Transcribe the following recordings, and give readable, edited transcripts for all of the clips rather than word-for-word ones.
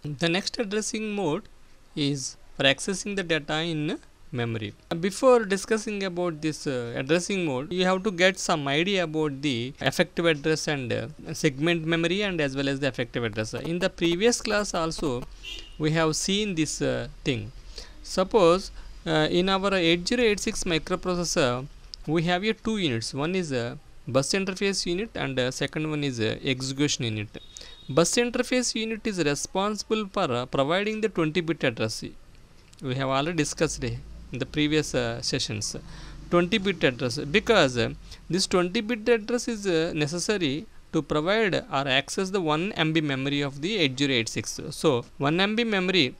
The next addressing mode is for accessing the data in memory. Before discussing about this addressing mode, you have to get some idea about the effective address and segment memory and as well as the effective address. In the previous class also we have seen this thing. Suppose in our 8086 microprocessor we have here two units. One is a bus interface unit and second one is a execution unit. Bus interface unit is responsible for providing the 20-bit address. We have already discussed in the previous sessions 20-bit address, because this 20-bit address is necessary to provide or access the 1 MB memory of the 8086. So 1 MB memory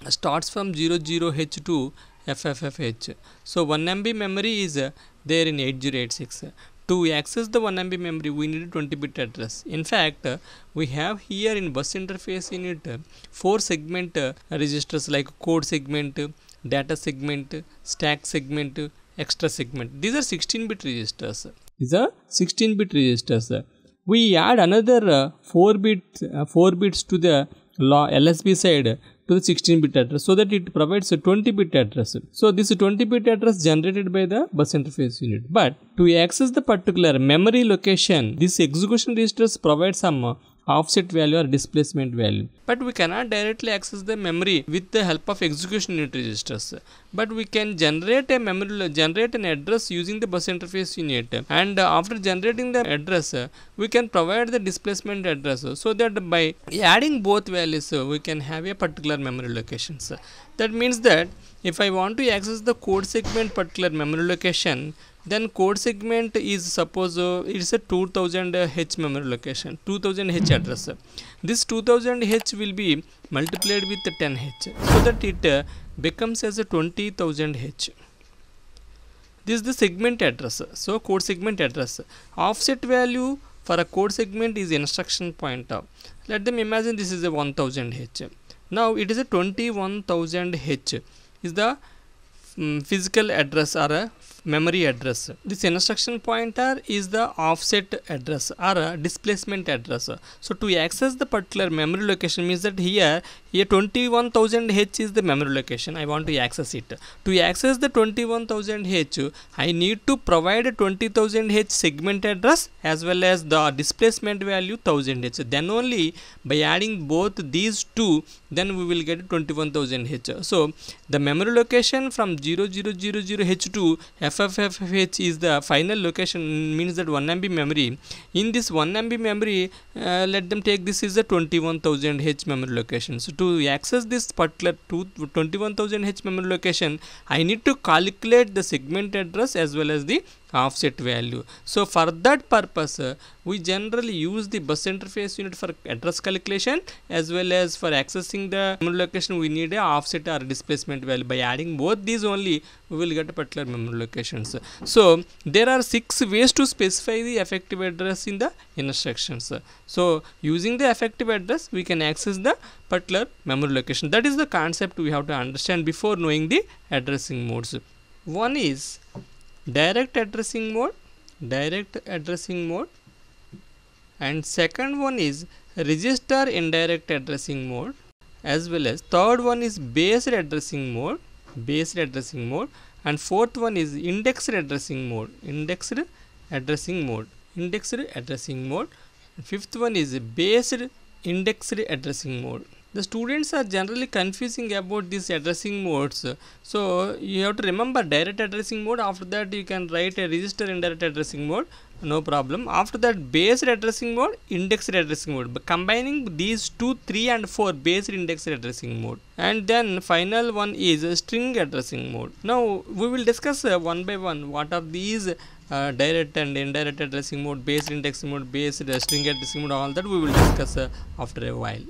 starts from 00H to FFFH. So 1 MB memory is there in 8086. To access the 1 MB memory we need a 20-bit address. In fact, we have here in bus interface unit 4 segment registers like code segment, data segment, stack segment, extra segment. These are 16-bit registers. We add another 4 bits to the LSB side to the 16-bit address, so that it provides a 20-bit address. So this 20-bit address generated by the bus interface unit. But to access the particular memory location, this execution registers provide some offset value or displacement value. But we cannot directly access the memory with the help of execution unit registers. But we can generate a generate an address using the bus interface unit, and after generating the address we can provide the displacement address, so that by adding both values we can have a particular memory locations. That means that if I want to access the code segment particular memory location, then code segment is suppose it is a 2000H memory location, 2000H address. This 2000H will be multiplied with 10H, so that it becomes as a 20,000H. This is the segment address. So code segment address. Offset value for a code segment is instruction pointer. Let them imagine this is a 1000H. Now it is a 21,000H is the physical address or a memory address. This instruction pointer is the offset address or a displacement address. So to access the particular memory location means that here 21,000H is the memory location. I want to access it. To access the 21,000H, I need to provide a 20,000H segment address as well as the displacement value 1000H. Then only by adding both these two, then we will get 21,000H. So the memory location from 0000H to FFFH is the final location, means that 1 MB memory. In this 1 MB memory, let them take this is a 21,000H memory location. So to access this particular 21,000H memory location, I need to calculate the segment address as well as the offset value. So for that purpose we generally use the bus interface unit for address calculation, as well as for accessing the memory location we need a offset or displacement value. By adding both these only we will get a particular memory locations. So there are 6 ways to specify the effective address in the instructions. So using the effective address we can access the particular memory location. That is the concept we have to understand before knowing the addressing modes. One is direct addressing mode, and second one is register indirect addressing mode, as well as third one is based addressing mode, and fourth one is indexed addressing mode, fifth one is based indexed addressing mode. The students are generally confusing about these addressing modes. So you have to remember direct addressing mode. After that you can write a register indirect addressing mode, no problem. After that based addressing mode, indexed addressing mode. But combining these 2, 3 and 4, based indexed addressing mode. And then final one is string addressing mode. Now we will discuss one by one what are these direct and indirect addressing mode, based indexing mode, based string addressing mode, all that we will discuss after a while.